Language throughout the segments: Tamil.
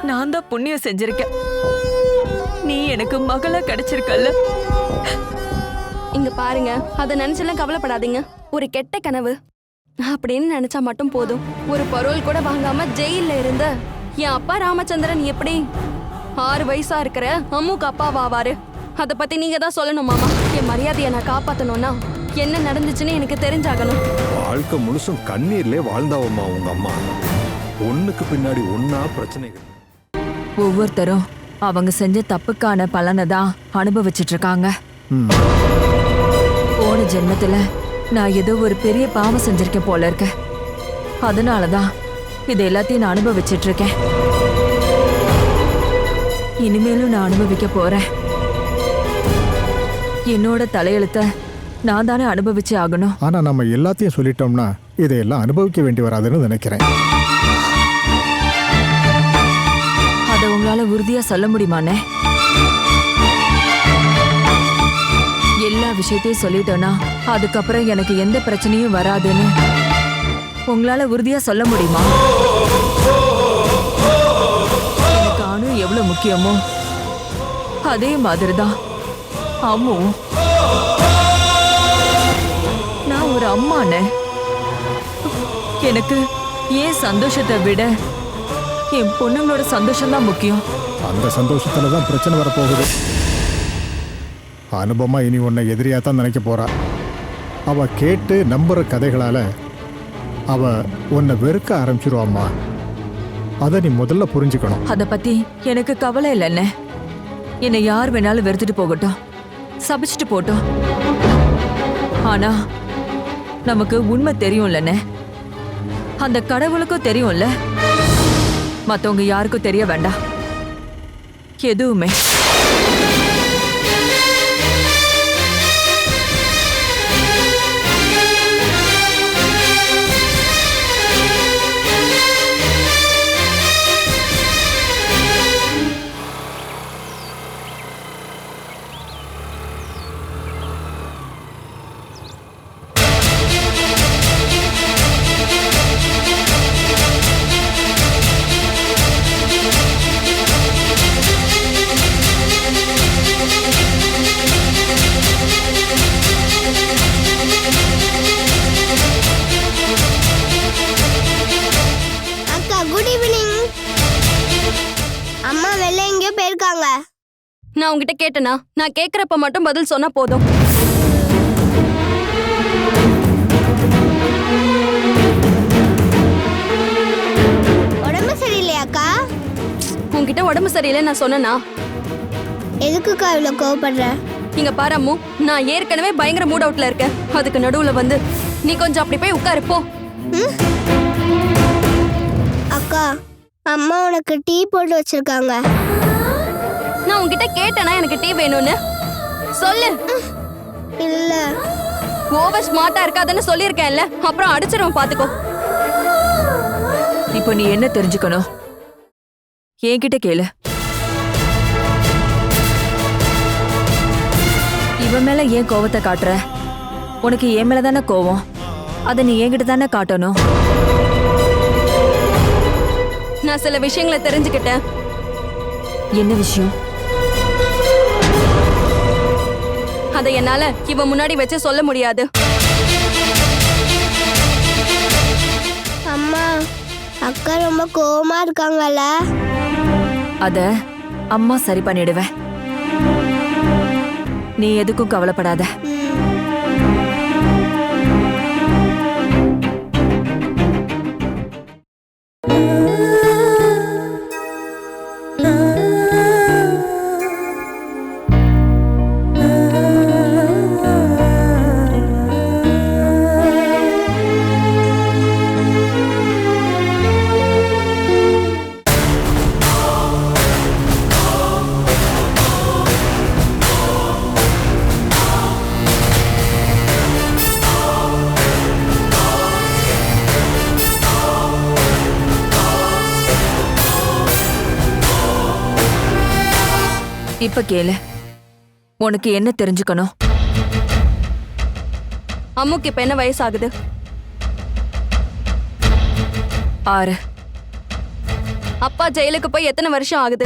நான் தான் புண்ணியம் செஞ்சிருக்கேன். நீ எனக்கு மகளா கிடைச்சிருக்கல்ல. இங்க பாருங்க, அதை நினைச்செல்லாம் கவலைப்படாதீங்க. ஒரு கெட்ட கனவு அப்படின்னு நினைச்சா மட்டும் போதும். ஒரு பொருள் கூட வாங்காம ஜெயில இருந்த என் அப்பா ராமச்சந்திரன் எப்படி 6 வயசா இருக்கிற அம்முக்கு அப்பாவாவாரு? அதை பத்தி நீங்க தான் சொல்லணும் மாமா. என் மரியாதையை நான் காப்பாத்தணும்னா என்ன நடந்துச்சுன்னு எனக்கு தெரிஞ்சாகணும். வாழ்க்கை முழுசும் கண்ணீர்லே வாழ்ந்தாவம்மா உங்க அம்மா. ஒண்ணுக்கு பின்னாடி ஒன்னா பிரச்சனைகள். ஒவ்வொருத்தரும் அவங்க செஞ்ச தப்புக்கான பலனை தான் அனுபவிச்சுட்டு இருக்காங்க. போன ஜென்மத்துல நான் ஏதோ ஒரு பெரிய பாவம் செஞ்சிருக்கேன் போல இருக்க. அதனாலதான் இது எல்லாத்தையும் நான் அனுபவிச்சுட்டு இருக்கேன். இனிமேலும் நான் அனுபவிக்க போறேன். என்னோட தலையெழுத்த நான் தானே அனுபவிச்சே ஆகணும். ஆனா நம்ம எல்லாத்தையும் சொல்லிட்டோம்னா இதையெல்லாம் அனுபவிக்க வேண்டி வராதுன்னு நினைக்கிறேன். அதை உங்களால உறுதியா சொல்ல முடியுமாண்ணே? எல்லா விஷயத்தையும் சொல்லிட்டோன்னா அதுக்கப்புறம் எனக்கு எந்த பிரச்சனையும் வராதுன்னு உங்களால உறுதியா சொல்ல முடியுமா? எனக்கு அணு எவ்வளவு முக்கியமோ அதே மாதிரிதான் அம்மு. நான் ஒரு அம்மாண்ணே. எனக்கு ஏன் சந்தோஷத்தை விட என் பொண்ணுங்களோட சந்தோஷம் தான் முக்கியம். அந்த சந்தோஷத்துல தான் பிரச்சனை வரப்போகுது. அனுபவமா இனி உன்னை எதிரியா தான் நினைக்க போறா. அவ கேட்டு நம்புற கதைகளால அவ உன்னை வெறுக்க ஆரம்பிச்சிருவாம்மா. அதை நீ முதல்ல புரிஞ்சுக்கணும். அத பத்தி எனக்கு கவலை இல்லைண்ணே. என்னை யார் வேணாலும் வெறுத்துட்டு போகட்டும், சபிச்சுட்டு போட்டோம். ஆனா நமக்கு உண்மை தெரியும்லண்ணே. அந்த கடவுளுக்கும் தெரியும்ல. மத்தவங்க யாருக்கும் தெரிய வேண்டாம் எதுவுமே. நான் உங்ககிட்ட கேட்டனா? நான் கேக்குறப்ப மட்டும் பதில் சொன்னா போதும். உடம்பு சரியில்லையாக்கா? உங்ககிட்ட உடம்பு சரியில்லை நான் சொன்னனா? எதுக்குக்கா இவ்வளவு கோவப்படுற? இங்க பாரு அம்மு, நான் ஏற்கனவே பயங்கர மூட் அவுட்ல இருக்கேன். அதுக்கு நடுவுல வந்து நீ கொஞ்சம் அப்படி போய் உட்காரு போ. அக்கா, அம்மா உனக்கு டீ போட்டு வச்சிருக்காங்க. நான் உன்கிட்ட கேட்டேனா எனக்கு டீ வேணும்னு? சொல்லு. இல்ல. ஓவர் ஸ்மார்ட்டா இருக்காதுன்னு சொல்லியிருக்கேன்ல, அப்புறம் அடிச்சிருவேன் பாத்துக்கோ. இப்போ நீ என்ன தெரிஞ்சுக்கணும்? என்கிட்ட கேளு. இவன் மேல ஏன் கோவத்தை காட்டுற? உனக்கு என் மேல தானே கோவம். அதை நீ என்கிட்ட தானே காட்டணும். நான் சில விஷயங்களை தெரிஞ்சுக்கிட்டேன். என்ன விஷயம்? அதை என்னால இவன் முன்னாடி வச்சு சொல்ல முடியாது. அம்மா, அக்கா ரொம்ப கோவமா இருக்காங்கல்ல? அத அம்மா சரி பண்ணிடுவேன். நீ எதுக்கும் கவலைப்படாத. இப்ப கேளு. உனக்கு என்ன தெரிஞ்சுக்கணும்? அம்முக்கு இப்ப என்ன வயசாகுது? 6. அப்பா ஜெயிலுக்கு போய் எத்தனை வருஷம் ஆகுது?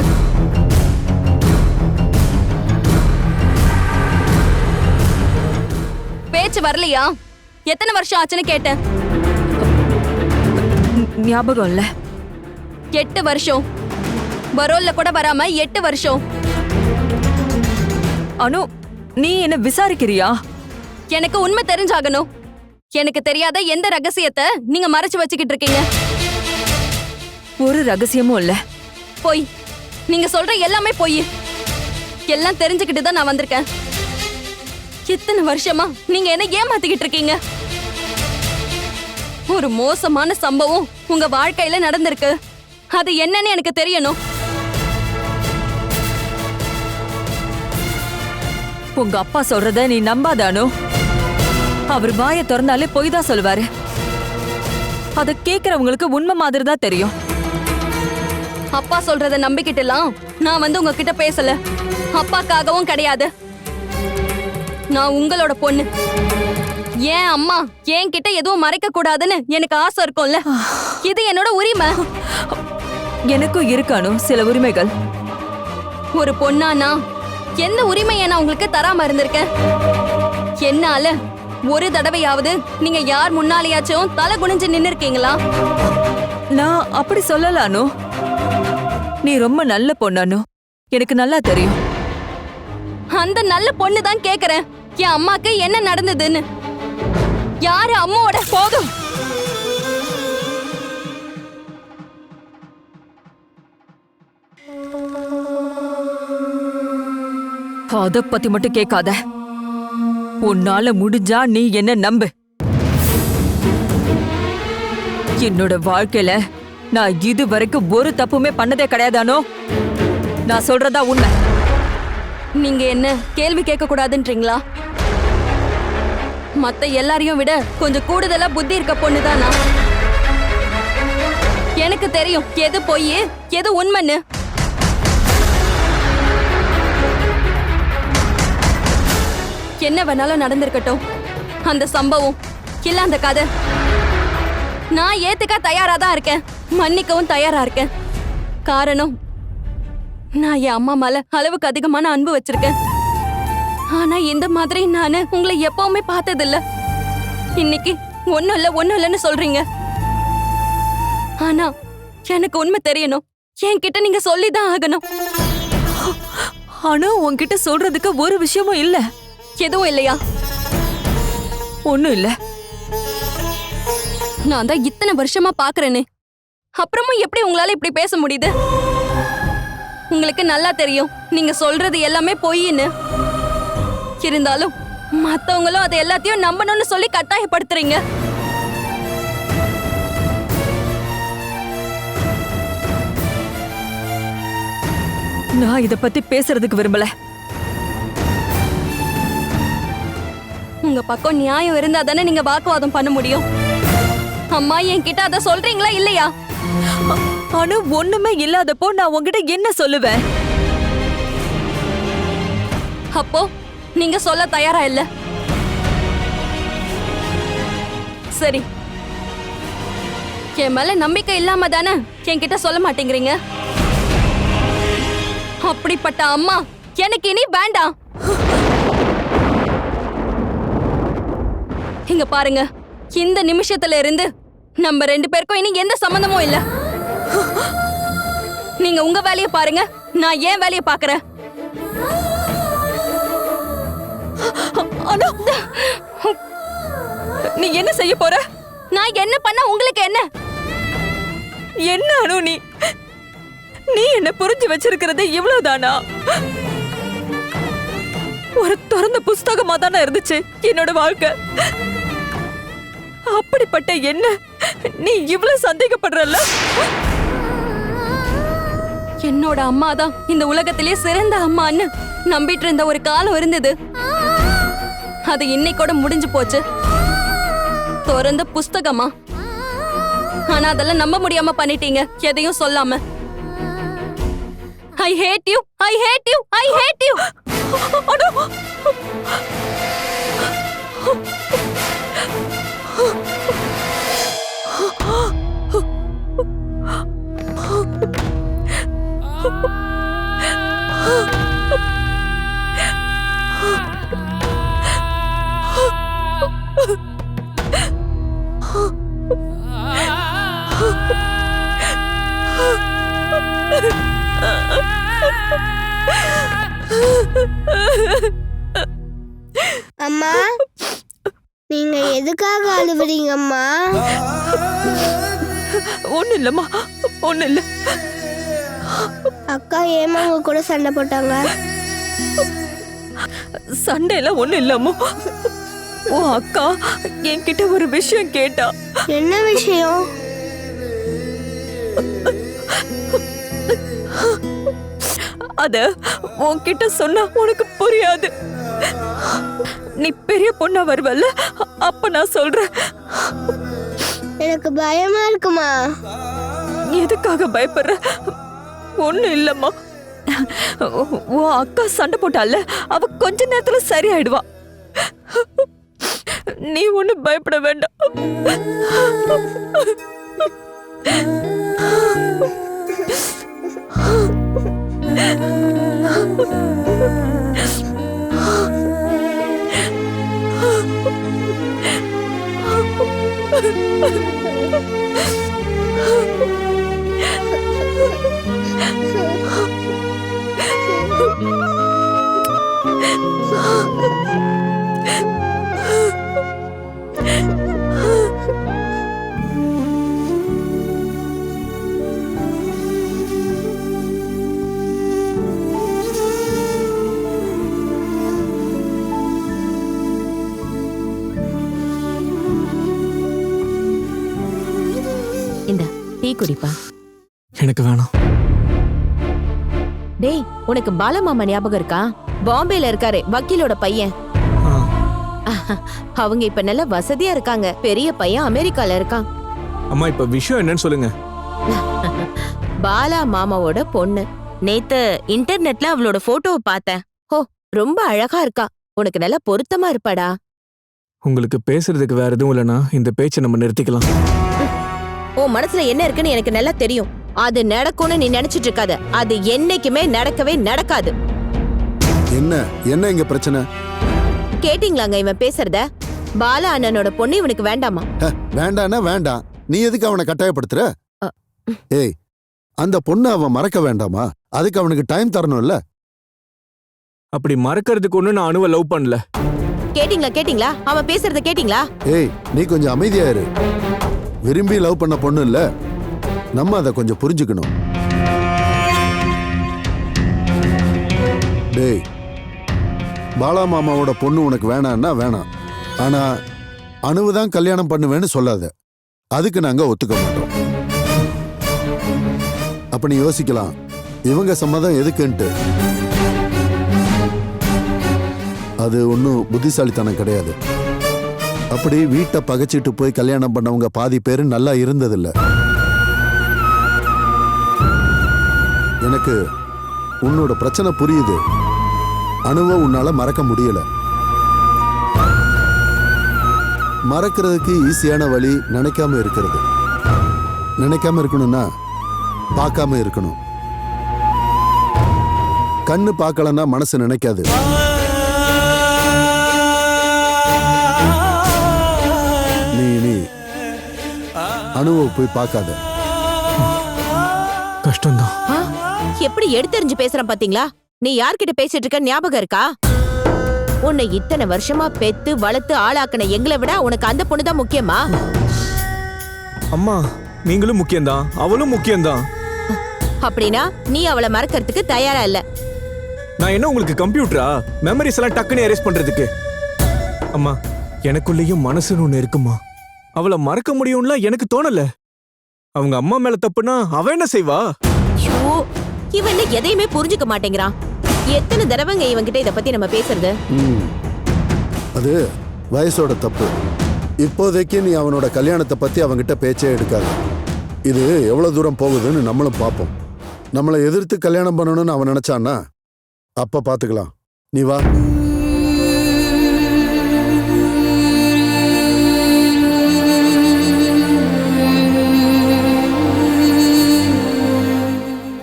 பேச்சு வரலையா? எத்தனை வருஷம் ஆச்சுன்னு கேட்டேன். ஞாபகம் இல்ல. 8 வருஷம். பரோல்ல கூட வராம 8 வருஷம். அனு, நீ என்ன விசாரிக்கிறியா? எனக்கு உண்மை தெரிஞ்சாகணும். எனக்கு தெரியாத எந்த ரகசியத்தை நீங்க மறைச்சு வச்சுக்கிட்டு இருக்கீங்க? ஒரு ரகசியமும் இல்ல. பொய். நீங்க சொல்ற எல்லாமே பொய். எல்லாம் தெரிஞ்சுக்கிட்டு தான் நான் வந்திருக்கேன். இத்தனை வருஷமா நீங்க என்ன ஏமாத்திக்கிட்டு இருக்கீங்க? ஒரு மோசமான சம்பவம் உங்க வாழ்க்கையில நடந்திருக்கு. அது என்னன்னு எனக்கு தெரியணும். உங்க அப்பா சொல்றத நீ நம்பாத அனு. அவர் வாயை திறந்தாலே பொய் தான் சொல்லுவாரு. அத கேக்குறவங்களுக்கு உண்மை மாதிரி தான் தெரியும். அப்பா சொல்றத நம்பிக்கிட்டுலாம் நான் வந்து உங்ககிட்ட பேசல. அப்பாக்காகவும் கிடையாது. நான் உங்களோட பொண்ணு. ஏன் அம்மா என்கிட்ட எதுவும் மறைக்க கூடாதுன்னு எனக்கு ஆசை இருக்கும்ல. இது என்னோட உரிமை. எனக்கும் இருக்கானு சில உரிமைகள். ஒரு பொண்ணா நான் எந்த உரிமையை நான் உங்களுக்கு தராம இருந்திருக்கேன்? என்னால ஒரு தடவையாவது நீங்க யார் முன்னாலேயாச்சும் தலை குனிஞ்சு நின்னு இருக்கீங்களா? நான் அப்படி சொல்லல அனு. நீ ரொம்ப நல்ல பொண்ணு அனு. எனக்கு நல்லா தெரியும். அந்த நல்ல பொண்ணு தான் கேக்குறேன். என் அம்மாக்கு என்ன நடந்ததுன்னு. யாரு அம்மாவோட? போதும். அத பத்தி மட்டும் கேட்காத. உன்னால முடிஞ்சா நீ என்ன நம்பு. என்னோட வாழ்க்கையில நான் இது வரைக்கும் ஒரு தப்புமே பண்ணதே கிடையாதானோ. நான் சொல்றதா உண்மை. நீங்க என்ன கேள்வி கேட்க கூடாதுன்றீங்களா? மத்த எல்லாரையும் விட கொஞ்சம் கூடுதலா புத்தி இருக்க பொண்ணுதானா? எனக்கு தெரியும் எது பொய் எது உண்மைன்னு. என்ன வேணாலும் நடந்திருக்கட்டும். அந்த சம்பவம் இல்ல அந்த கதை நான் ஏத்துக்க தயாரா தான் இருக்கேன். மன்னிக்கவும் தயாரா இருக்கேன். காரணம், நான் என் அம்மா மேல அளவுக்கு அதிகமான அன்பு வச்சிருக்கேன். ஆனா இந்த மாதிரி நானு உங்களை எப்பவுமே பார்த்ததில்ல. இன்னைக்கு ஒண்ணும் இல்லன்னு சொல்றீங்க. ஆனா எனக்கு உண்மை தெரியணும். என்கிட்ட நீங்க சொல்லிதான் ஆகணும். ஆனா உன்கிட்ட சொல்றதுக்கு ஒரு விஷயமும் இல்ல. எதுவும் இல்லையா? ஒண்ணும் இல்ல. நான் தான் இத்தனை வருஷமா பாக்குறேனே, அப்புறமும் எப்படி உங்களால இப்படி பேச முடியுது? உங்களுக்கு நல்லா தெரியும் நீங்க சொல்றது எல்லாமே பொய்ன்னு. இருந்தாலும் மத்தவங்களும் அதை எல்லாத்தையும் நம்பணும்னு சொல்லி கட்டாயப்படுத்துறீங்க. நான் இத பத்தி பேசுறதுக்கு விரும்பல. உங்க பக்கம் நியாயம் இருந்தா தானே நீங்க வாக்குவாதம் பண்ண முடியும். அம்மா என்கிட்ட அதை சொல்றீங்களா இல்லையா? ஆனா ஒண்ணுமே இல்லாதப்போ நான் உன்கிட்ட என்ன சொல்லுவேன்? அப்போ நீங்க சொல்ல தயாரா இல்ல. சரி, என் மேல நம்பிக்கை இல்லாம தானே என்கிட்ட சொல்ல மாட்டேங்கிறீங்க. அப்படிப்பட்ட அம்மா எனக்கு இனி வேண்டாம். இங்க பாருங்க, இந்த நிமிஷத்துல இருந்து நம்ம 2 பேருக்கும் இனி எந்த சம்பந்தமும் இல்ல. நீங்க உங்க வேலையை பாருங்க, நான் ஏன் வேலையை பாக்குறேன். நீ என்ன செய்ய போற? நான் என்ன பண்ண உங்களுக்கு என்ன? என்ன அனு நீ என்ன புரிஞ்சு வச்சிருக்கிறது இவ்வளவுதானா? ஒரு திறந்த புஸ்தகமா தானே இருந்துச்சு என்னோட வாழ்க்கை. அப்படிப்பட்ட என்ன நீ இவ்வளவு சந்தேகப்படுறல்ல? என்னோட அம்மா தான் இந்த உலகத்திலே சிறந்த அம்மான்னு நம்பிட்டு இருந்த ஒரு காலம் இருந்தது. அது இன்னைக்கூட முடிஞ்சு போச்சு. திறந்த புஸ்தகமா? ஆனா அதெல்லாம் நம்ப முடியாம பண்ணிட்டீங்க, எதையும் சொல்லாம. I hate you, I hate you, I hate you. அனு அம்மா நீங்க எதுக்காக அழுவுறீங்கம்மா? ஒண்ணு இல்லம்மா, ஒண்ணு இல்ல. அக்கா ஏமா உங்க கூட சண்டை போட்டாங்க? சண்டையெல்லாம் ஒண்ணு இல்லம்மா. உன் அக்கா என்கிட்ட ஒரு விஷயம் கேட்டா. என்ன விஷயம்? அத உன்கிட்ட சொன்னா உனக்கு புரியாது. நீ பெரிய பொண்ணா வருவல்ல, அப்ப நான் சொல்றேன். எனக்கு பயமா இருக்குமா? எதுக்காக பயப்படுற? ஒண்ணு இல்லம்மா. உன் அக்கா சண்டை போட்டால, அவ கொஞ்ச நேரத்துல சரியாயிடுவா. நீ ஒண்ணு பயப்பட வேண்டாம். இந்த டீ குடிப்பா. எனக்கு வேணாம். டேய், உனக்கு பாலமாமா ஞாபகம் இருக்கா? பாம்பேல இருக்காரு, வக்கீலோட பையன். அவங்க இப்ப நல்ல வசதியா இருக்காங்க. பெரிய பையன் அமெரிக்கால இருக்கான். அம்மா, இப்ப விஷயம் என்னன்னு சொல்லுங்க. பாலா மாமாவோட பொண்ணு. நேத்து இன்டர்நெட்ல அவளோட போட்டோவை பார்த்தேன். ஓ, ரொம்ப அழகா இருக்கா. உனக்கு நல்ல பொருத்தமா இருப்பாடா. உங்களுக்கு பேசுறதுக்கு வேற எதுவும் இல்லைன்னா இந்த பேச்சை நம்ம நிறுத்திக்கலாம். உன் மனசுல என்ன இருக்குன்னு எனக்கு நல்லா தெரியும். அது நடக்கும்னு நீ நினைச்சிட்டு இருக்காத. அது என்னைக்குமே நடக்கவே நடக்காது. என்ன என்ன இங்க பிரச்சனை? கேட்டீங்களாங்க இவன் பேசுறத? பாலா அண்ணனோட பொண்ணு இவனுக்கு வேண்டாமா? வேண்டான்னா வேண்டாம். நீ எதுக்கு அவனை கட்டாயப்படுத்துற? ஏய், அந்த பொண்ணு அவன் மறக்க வேண்டாமா? அதுக்கு அவனுக்கு டைம் தரணும்ல. அப்படி மறக்கிறதுக்கு ஒண்ணு நான் அணுவை லவ் பண்ணல. கேட்டீங்களா? அவன் பேசுறத கேட்டீங்களா? ஏய், நீ கொஞ்சம் அமைதியா இரு. விரும்பி லவ் பண்ண பொண்ணு இல்ல, நம்ம அதை கொஞ்சம் புரிஞ்சுக்கணும். டேய், பாலா மாமாவோட பொண்ணு உனக்கு வேணான்னா வேணாம். ஆனா அணுவுதான் கல்யாணம் பண்ணுவேன்னு சொல்லாத. அதுக்கு நாங்க ஒத்துக்க மாட்டோம். அப்ப நீ யோசிக்கலாம், இவங்க சம்மதம் எதுக்குன்ட்டு. அது ஒன்றும் புத்திசாலித்தனம் கிடையாது. அப்படி வீட்டை பகைச்சிட்டு போய் கல்யாணம் பண்ணவங்க பாதி பேரு நல்லா இருந்ததில்ல. எனக்கு உன்னோட பிரச்சனை புரியுது. அணுவை உன்னால மறக்க முடியல. மறக்கிறதுக்கு ஈஸியான வழி நினைக்காம இருக்கிறது. நினைக்காம இருக்கணும்னா பார்க்காம இருக்கணும். கண்ணு பார்க்கலன்னா மனசு நினைக்காது. நீ அணுவை போய் பார்க்காத. கஷ்டம்தான். எப்படி எடுத்தறிஞ்சு பேசுறான் பாத்தீங்களா? நீ யார்கிட்ட பேசிட்டு இருக்க ஞாபகம் இருக்கா? உன்னை இத்தனை வருஷமா பெத்து வளர்த்து ஆளாக்குன எங்களை விட உனக்கு அந்த பொண்ணுதான் முக்கியமா? அம்மா, நீங்களும் முக்கியம்தான், அவளும் முக்கியம்தான். அப்படின்னா நீ அவளை மறக்கிறதுக்கு தயாரா இல்ல. நான் என்ன உங்களுக்கு கம்ப்யூட்டரா? மெமரிஸ் எல்லாம் டக்குன்னு எரேஸ் பண்றதுக்கு? அம்மா, எனக்குள்ளேயும் மனசுன்னு ஒண்ணு இருக்குமா. அவளை மறக்க முடியும்ல எனக்கு தோணல. அவங்க அம்மா மேல தப்புனா அவ என்ன செய்வா? இவன் எதையுமே புரிஞ்சுக்க மாட்டேங்கிறான். எத்தனை தடவைங்க இவன்கிட்ட இத பத்தி நம்ம பேசுறது? அது வயசோட தப்பு. இப்போதைக்கு நீ அவனோட கல்யாணத்தை பத்தி அவன்கிட்ட பேச்சே எடுக்காது. இது எவ்வளவு தூரம் போகுதுன்னு நம்மளும் பார்ப்போம். நம்மளை எதிர்த்து கல்யாணம் பண்ணணும்னு அவன் நினைச்சான்னா அப்ப பாத்துக்கலாம். நீ வா.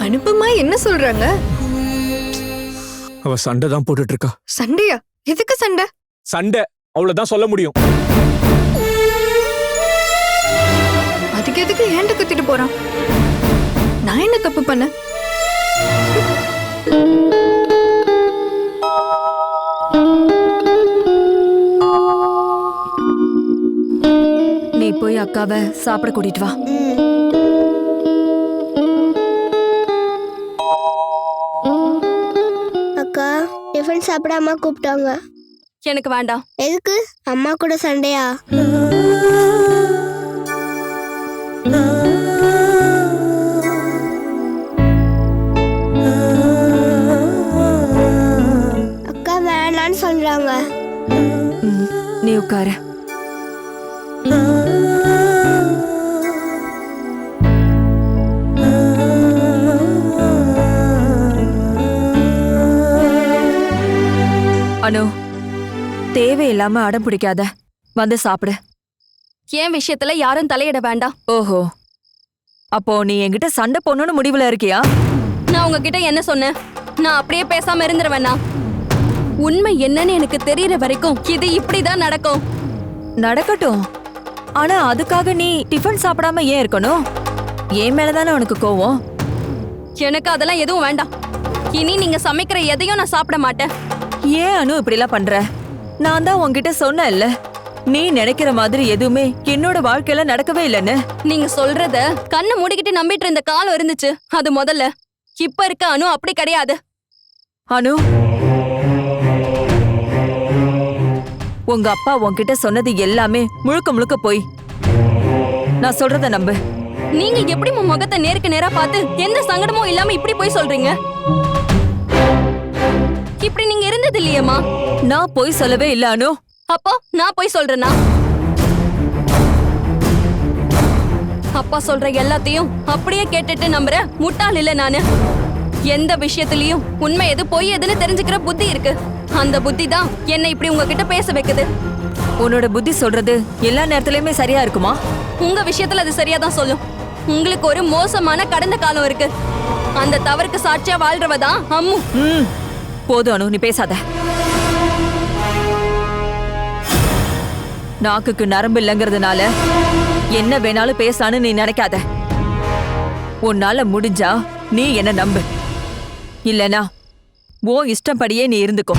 அனுப்பமா என்ன சொல்றாங்க? அவ சண்டை தான் போட்டுட்டு இருக்கா. சண்டையா? எதுக்கு சண்டை? சண்டை அவ்வளவுதான் சொல்ல முடியும். அதுக்கு எதுக்கு ஏன்ட்ட கத்திட்டு போறான்? நான் என்ன தப்பு பண்ண? நீ போய் அக்காவை சாப்பிட கூட்டிட்டு வா. அக்கா டிஃபன் சாப்பிட அம்மா கூப்பிட்டாங்க. எனக்கு வேண்டாம். எதுக்கு? அம்மா கூட சண்டையா? அக்கா வேணான்னு சொல்றாங்க. நீ உட்காரு. அனு, தேவையில்லாம அடம் பிடிக்காத, வந்து சாப்பிடு. என் விஷயத்துல யாரும் தலையிட வேண்டாம். ஓஹோ, அப்போ நீ என்கிட்ட சண்டை போடணும்னு முடிவுல இருக்கியா? நான் உங்ககிட்ட என்ன சொன்னேன்? நான் அப்படியே பேசாம இருந்துருவேனா? உண்மை என்னன்னு எனக்கு தெரியற வரைக்கும் இது இப்படிதான் நடக்கும். நடக்கட்டும். ஆனா அதுக்காக நீ டிஃபன் சாப்பிடாம ஏன் இருக்கணும்? என் மேலதானே உனக்கு கோவம். எனக்கு அதெல்லாம் எதுவும் வேண்டாம். இனி நீங்க சமைக்கிற எதையும் நான் சாப்பிட மாட்டேன். ஏன் அனு இப்படிலாம் பண்ற? நான் தான் உன்கிட்ட சொன்னேன்ல, நீ நினைக்கிற மாதிரி எதுவுமே என்னோட வாழ்க்கையில நடக்கவே இல்லைன்னு. நீங்க சொல்றத கண்ணை மூடிக்கிட்டு நம்பிட்டு இருந்த காலம் இருந்துச்சு, அது முதல்ல. இப்ப இருக்க அனு அப்படி கிடையாது. அனு, உங்க அப்பா உன்கிட்ட சொன்னது எல்லாமே முழுக்க முழுக்க போய். நான் சொல்றத நம்பு. நீங்க எப்படி உன் முகத்தை நேருக்கு நேரா பார்த்து எந்த சங்கடமும் இல்லாம இப்படி போய் சொல்றீங்க? இப்படி நீங்க இருந்தது இல்லையேம்மா. நான் போய் சொல்லவே இல்ல அனு. அப்போ நான் போய் சொல்றேனா? அப்பா சொல்ற எல்லாத்தையும் அப்படியே கேட்டுட்டு நம்புற முட்டாள் இல்ல நானு. எந்த விஷயத்திலயும் உண்மை எது பொய் எதுன்னு தெரிஞ்சுக்கிற புத்தி இருக்கு. அந்த புத்தி தான் என்னை இப்படி உங்ககிட்ட பேச வைக்குது. உன்னோட புத்தி சொல்றது எல்லா நேரத்திலயுமே சரியா இருக்குமா? உங்க விஷயத்துல அது சரியா தான் சொல்லும். உங்களுக்கு ஒரு மோசமான கடந்த காலம் இருக்கு. அந்த தவறுக்கு சாட்சியா வாழ்றவதான் அம்மு. போதும் அனு, நீ பேசாத. நாக்குக்கு நரம்பு இல்லைங்கிறதுனால என்ன வேணாலும் பேசலான்னு நீ நினைக்காத. உன்னால முடிஞ்சா நீ என்ன நம்பு, இல்லனா ஓ இஷ்டப்படியே நீ இருந்துக்கோ.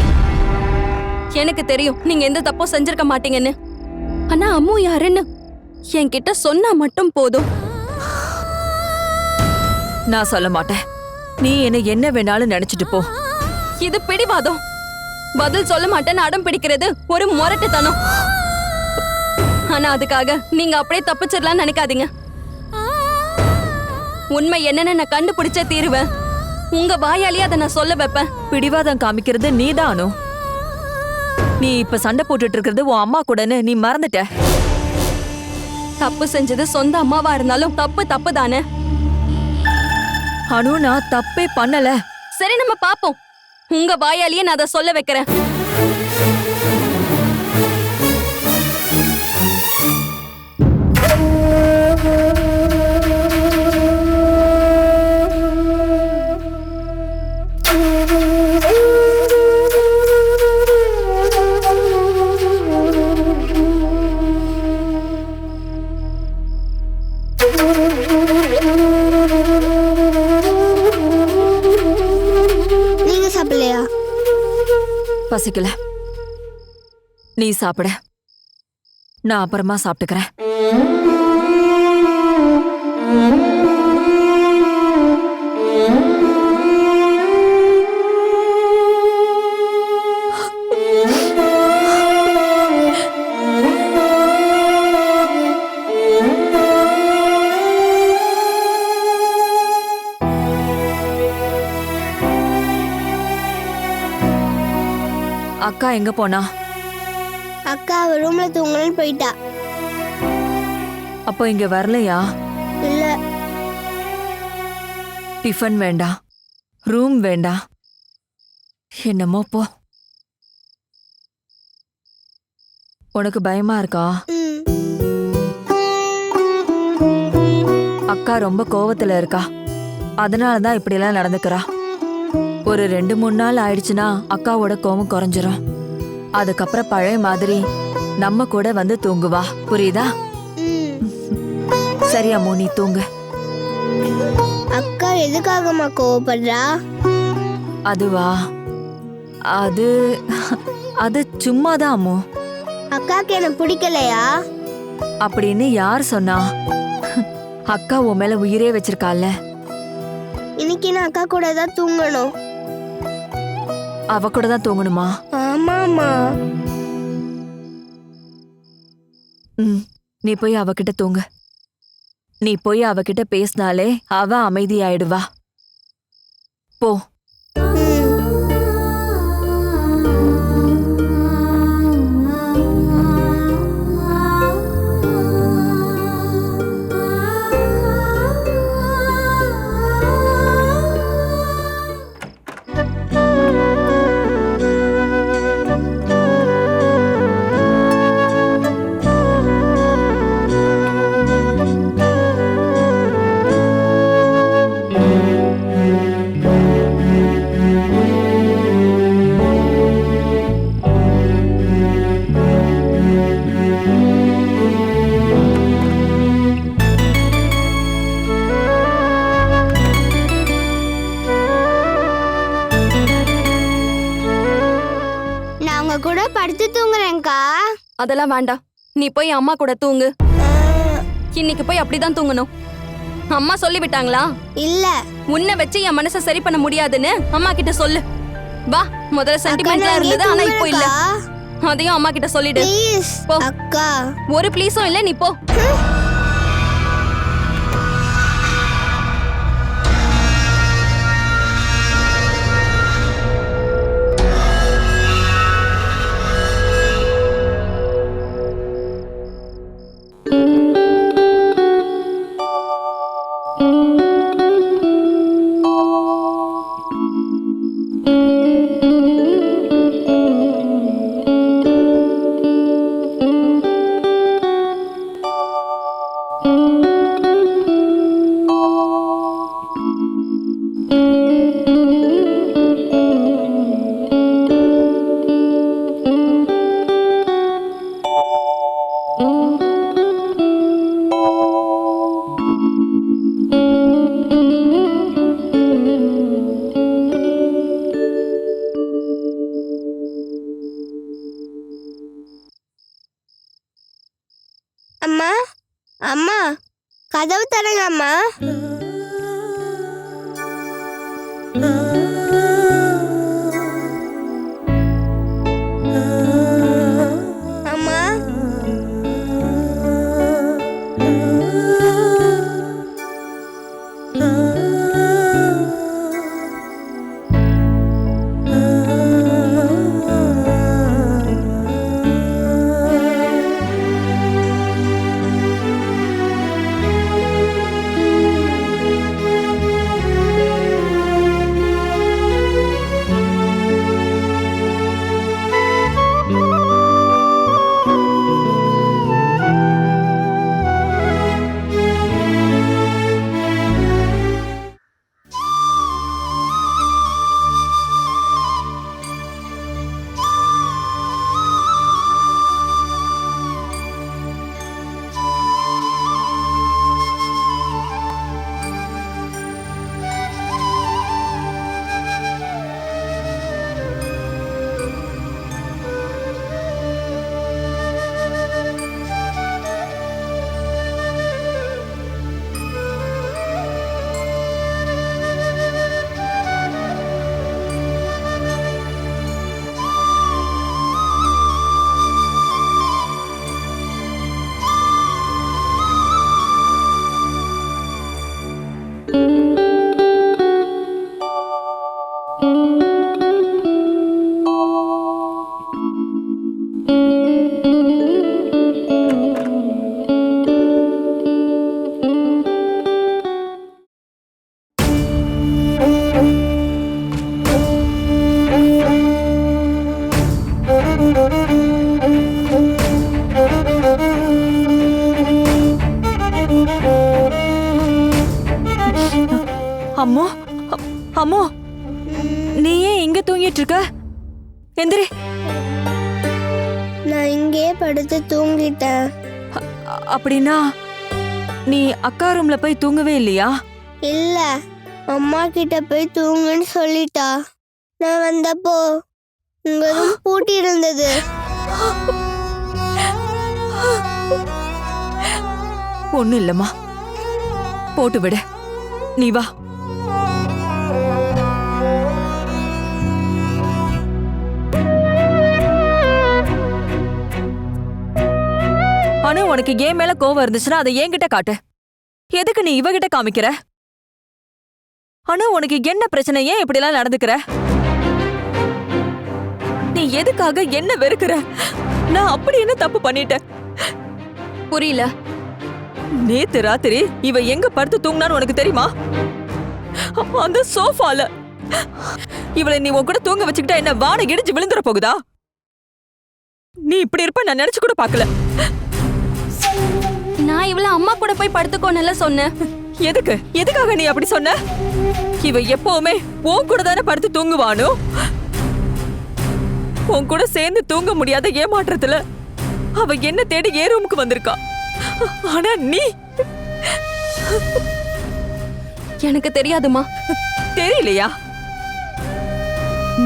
எனக்கு தெரியும் நீங்க எந்த தப்பும் செஞ்சிருக்க மாட்டீங்கன்னு. ஆனா அம்மு யாருன்னு என்கிட்ட சொன்னா மட்டும் போதும். நான் சொல்ல மாட்டேன். நீ என்ன வேணாலும் நினைச்சிட்டு போ. இது பிடிவாதம். பதில் சொல்ல மாட்டேன்னு அடம் பிடிக்கிறது ஒரு முரட்டுத்தனம். ஆனா அதுக்காக நீங்க அப்படியே தப்பிச்சிடலாம்னு நினைக்காதீங்க. உண்மை என்னன்னு நான் கண்டுபிடிச்சே தீருவேன். உங்க வாயாலேயே அதை நான் சொல்ல வைப்பேன். பிடிவாதம் காமிக்கிறது நீதானோ? நீ இப்ப சண்டை போட்டுட்டு இருக்கிறது உன் அம்மா கூடன்னு நீ மறந்துட்ட. தப்பு செஞ்சது சொந்த அம்மாவா இருந்தாலும் தப்பு தப்பு தானே. அனு, நான் தப்பே பண்ணல. சரி, நம்ம பாப்போம். உங்க வாயாலேயே நான் அதை சொல்ல வைக்கிறேன். நீங்க சாப்பிடலையா? பசிக்கல, நீ சாப்பிட. நான் அப்புறமா சாப்பிட்டுக்கிறேன். அக்கா எங்க போனா? அக்கா அவ ரூம்ல தூங்கணும்னு போயிட்டா. அப்போ இங்க வரலையா? இல்ல. டிஃபன் வேண்டாம், ரூம் வேண்டாம், என்னமோ போ. உனக்கு பயமா இருக்கா? அக்கா ரொம்ப கோவத்துல இருக்கா, அதனாலதான் இப்படி எல்லாம் நடந்துக்கிறா. ஒரு 2-3 நாள் ஆயிடுச்சுன்னா அக்காவோட கோவம் குறைஞ்சிரும். அதுக்கப்புறம் பழைய மாதிரி நம்ம கூட வந்து தூங்குவா. புரியுதா? சரி அம்மு, நீ தூங்கு. அக்கா எதுக்காகம்மா கோவப்படுறா? அதுவா, அது அது சும்மாதான் அம்மு. அக்காக்கு என்ன பிடிக்கலையா? அப்படின்னு யார் சொன்னா? அக்கா உன் மேல உயிரே வச்சிருக்கால. இன்னைக்கு நான் அக்கா கூட தான் தூங்கணும். அவ கூட தான் தூங்கணுமா? ஆமாமா. நீ போய் அவகிட்ட தூங்கு. நீ போய் அவகிட்ட பேசினாலே அவ அமைதியாயிடுவா. போ. கூட படுத்து தூங்குறேன்க்கா. அதெல்லாம் வேண்டாம், நீ போய் அம்மா கூட தூங்கு. இன்னைக்கு போய் அப்படிதான் தூங்கணும். அம்மா சொல்லி விட்டாங்களா? இல்ல. உன்னை வச்சு என் மனசை சரி பண்ண முடியாதுன்னு அம்மா கிட்ட சொல்லு. வா, முதல்ல சென்டிமெண்ட்லாம் இருந்தது, ஆனா இப்போ இல்ல. அதையும் அம்மா கிட்ட சொல்லிடு. போ அக்கா. ஒரு ப்ளீஸும் இல்ல, நீ போ. அம்மா, அம்மா, கதவு தரங்க அம்மா. அம்மா. அம்மோ, அம்மோ, நீ ஏன் இங்க தூங்கிட்டு இருக்க? எந்திரி. நான் இங்கே படுத்து தூங்கிட்டேன். அப்படின்னா நீ அக்கா ரூம்ல போய் தூங்கவே இல்லையா? இல்ல, அம்மா கிட்ட போய் தூங்குன்னு சொல்லிட்டா. நான் வந்தப்போ உங்க ரூம் பூட்டி இருந்தது. ஒண்ணும் இல்லம்மா, போட்டு விடு. நீ வா. ஆனா உனக்கு ஏன் மேல கோவம் இருந்துச்சுன்னா அதை என்கிட்ட காட்டு. எதுக்கு நீ இவகிட்ட காமிக்கிற? ஆனா உனக்கு என்ன பிரச்சனை? ஏன் இப்படி எல்லாம் நடந்துக்கிற? நீ எதுக்காக என்ன வெறுக்கிற? நான் அப்படி என்ன தப்பு பண்ணிட்டேன்? புரியல. நேத்து ராத்திரி இவ எங்க படுத்து தூங்கினான்னு உனக்கு தெரியுமா? அந்த சோஃபால. இவளை நீ உன் கூட தூங்க வச்சுக்கிட்டா என்ன வான இடிஞ்சு விழுந்துற போகுதா? நீ இப்படி இருப்ப நான் நினைச்சு கூட பாக்கல. நான் இவள அம்மா கூட போய் படுத்துக்கோன்னு சொன்னேன். எதுக்காக நீ அப்படி சொன்ன? இவ எப்பவுமே உன் கூட தானே படுத்து தூங்குவானோ? உன் கூட சேர்ந்து தூங்க முடியாத ஏமாற்றத்துல அவ என்ன தேடி ஏ ரூமுக்கு வந்திருக்கா. ஆனா நீ எனக்கு தெரியாதுமா. தெரியலையா?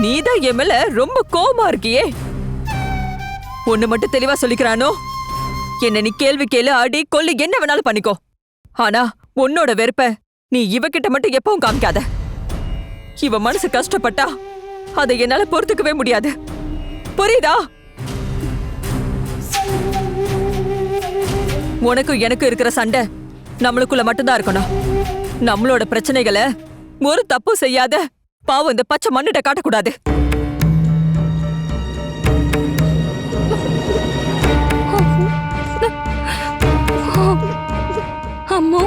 நீதான் என் மேல ரொம்ப கோபமா இருக்கியே. ஒண்ணு மட்டும் தெளிவா சொல்லிக்கிறானோ, என்ன நீ கேள்வி கேளு, அடி கொல்லு, என்ன வேணாலும் பண்ணிக்கோ. ஆனா உன்னோட வெறுப்ப நீ இவகிட்ட மட்டும் எப்பவும் காமிக்காத. இவ மனசு கஷ்டப்பட்டா அதை என்னால பொறுத்துக்கவே முடியாது. புரியுதா? உனக்கும் எனக்கு இருக்கிற சண்டை நம்மளுக்குள்ள மட்டும்தான் இருக்கணும். நம்மளோட பிரச்சனைகளை ஒரு தப்பு செய்யாத பாவம் இந்த பச்சை மண்ணிட்ட காட்டக்கூடாது. அம்மா,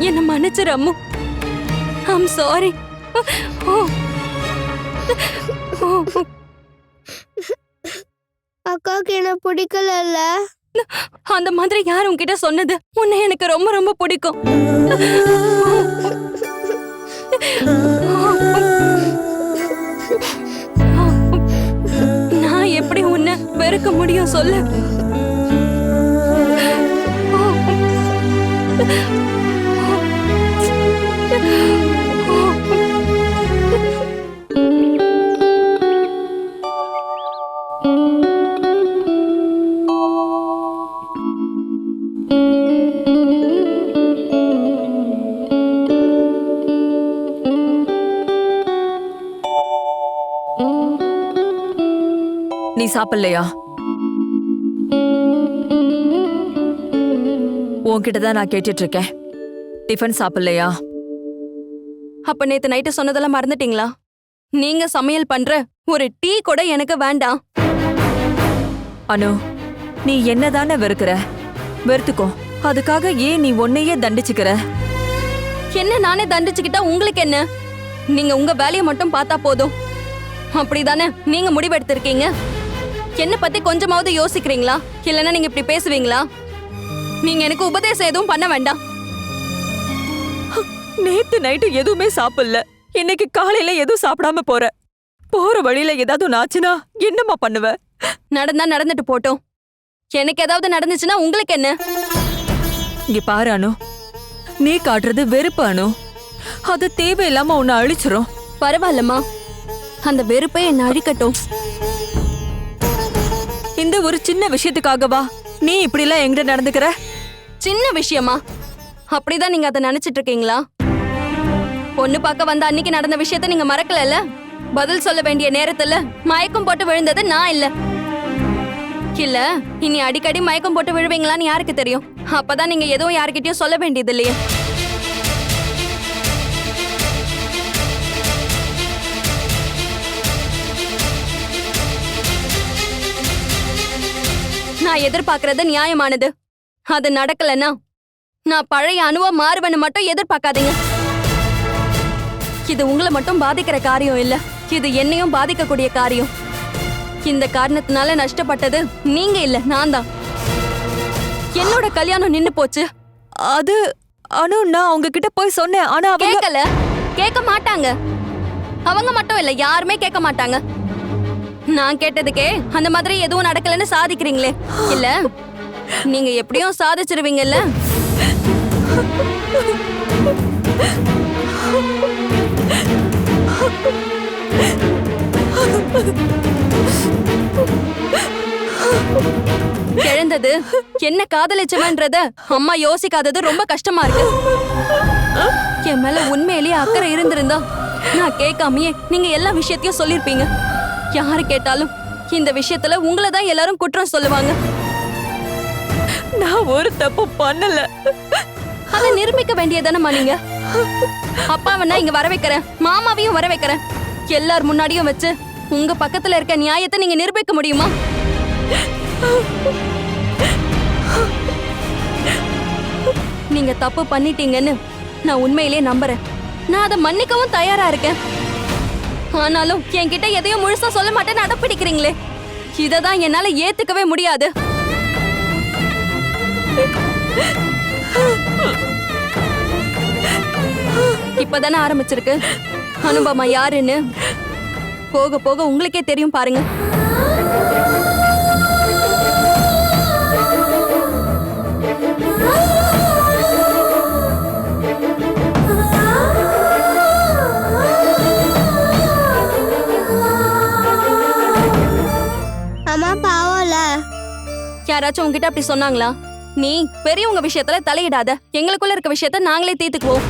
என்ன மன்னிச்சிரு அம்மு. I'm sorry. அக்காவுக்கு என்ன பிடிக்கல. அந்த மாதிரி யார் உன்கிட்ட சொன்னது? உன்னை எனக்கு ரொம்ப ரொம்ப பிடிக்கும். நான் எப்படி உன்னை வெறுக்க முடியும் சொல்லு? நீ சாப்பிடலையா? உன்கிட்ட தான் நான் கேட்டுட்டு இருக்கேன். டிஃபன் சாப்பிடலையா? அப்ப நேத்து நைட்டு சொன்னதெல்லாம் மறந்துட்டீங்களா? நீங்க சமையல் பண்ற ஒரு டீ கூட எனக்கு வேண்டாம். அனு, நீ என்னதானே வெறுக்கிற? வெறுத்துக்கோ. அதுக்காக ஏன் நீ உன்னையே தண்டிச்சுக்கிற? என்ன நானே தண்டிச்சுக்கிட்டா உங்களுக்கு என்ன? நீங்க உங்க வேலையை மட்டும் பார்த்தா போதும். அப்படிதானே நீங்க முடிவெடுத்திருக்கீங்க? என்ன பத்தி கொஞ்சமாவது யோசிக்கிறீங்களா? இல்லைன்னா நீங்க இப்படி பேசுவீங்களா? நீங்க எனக்கு உபதேசம் எதுவும் பண்ண வேண்டாம். நேத்து நைட்டு எதுவுமே சாப்பிடல, இன்னைக்கு காலையில எதுவும் சாப்பிடாம போற வழியில ஏதாவது ஆச்சுன்னா என்னம்மா பண்ணுவ? நடந்தா நடந்துட்டு போட்டோம். எனக்கு ஏதாவது நடந்துச்சுன்னா உங்களுக்கு என்ன? இங்க பாரு அனு, நீ காட்டுறது வெறுப்பு அனு. அது தேவையில்லாம உன்னை அழிச்சிரும். பரவாயில்லம்மா, அந்த வெறுப்பை என்ன அழிக்கட்டும். இந்த ஒரு சின்ன விஷயத்துக்காகவா நீ இப்படி எல்லாம் எங்கிட்ட நடந்துக்கிற? சின்ன விஷயமா? அப்படிதான் நீங்க அதை நினைச்சிட்டு இருக்கீங்களா? பொண்ணு பார்க்க வந்த அன்னைக்கு நடந்த விஷயத்த நீங்க மறக்கல. பதில் சொல்ல வேண்டிய நேரத்துல மயக்கம் போட்டு விழுந்தது நான் இல்ல. இல்ல இனி அடிக்கடி மயக்கம் போட்டு விழுவீங்களான்னு யாருக்கு தெரியும்? அப்பதான் நீங்க எதுவும் யாருக்கிட்டயும் சொல்ல வேண்டியது இல்லையே. நான் எதிர்பார்க்கறது நியாயமானது. அது நடக்கலன்னா நான் பழைய அணுவா மாறுவேன்னு மட்டும் எதிர்பார்க்காதீங்க. இது உங்களை மட்டும் பாதிக்கிற காரியம் இல்ல, இது என்னையும் பாதிக்கக்கூடிய காரியம். இந்த காரணத்தினால நஷ்டப்பட்டது நீங்க இல்ல, நான் தான். என்னோட கல்யாணம் நின்னு போச்சு. அது அனு, நான் அவங்க கிட்ட போய் சொன்னேன். ஆனா அவங்க கேட்கல, கேட்க மாட்டாங்க. அவங்க மட்டும் இல்ல, யாருமே கேட்க மாட்டாங்க. நான் கேட்டதுக்கே அந்த மாதிரி எதுவும் நடக்கலன்னு சாதிக்கிறீங்களே. இல்ல நீங்க எப்படியும் சாதிச்சிருவீங்கல்ல. கிழந்தது என்ன காதலிச்சவன்றத அம்மா யோசிக்காதது ரொம்ப கஷ்டமா இருக்கு. என் மேல உண்மையிலேயே அக்கறை இருந்திருந்தா நான் கேட்காமயே நீங்க எல்லா விஷயத்தையும் சொல்லிருப்பீங்க. யாரு கேட்டாலும் இந்த விஷயத்துல உங்களை தான் எல்லாரும் குற்றம் சொல்லுவாங்க. நான் ஒரு தப்பு பண்ணல. அதை நிரூபிக்க வேண்டியதானம்மா நீங்க. அப்பாவை நான் இங்க வர வைக்கிறேன், மாமாவையும் வர வைக்கிறேன். எல்லார் முன்னாடியும் வச்சு உங்க பக்கத்துல இருக்க நியாயத்தை நீங்க நிரூபிக்க முடியுமா? நீங்க தப்பு பண்ணிட்டீங்கன்னு நான் உண்மையிலே நம்புறேன். நான் அதை மன்னிக்கவும் தயாரா இருக்கேன். ஆனாலும் என்கிட்ட எதையும் முழுசா சொல்ல மாட்டேன்னு அடம் பிடிக்கிறீங்களே, இததான் என்னால ஏத்துக்கவே முடியாது. இப்பதானே ஆரம்பிச்சிருக்கு. அனுபமா யாருன்னு போக போக உங்களுக்கே தெரியும் பாருங்க. அம்மா பாவம்ல. யாராச்சும் உங்ககிட்ட அப்படி சொன்னாங்களா? நீ பெரியவங்க விஷயத்துல தலையிடாத, எங்களுக்குள்ள இருக்க விஷயத்த நாங்களே தீர்த்துக்குவோம்.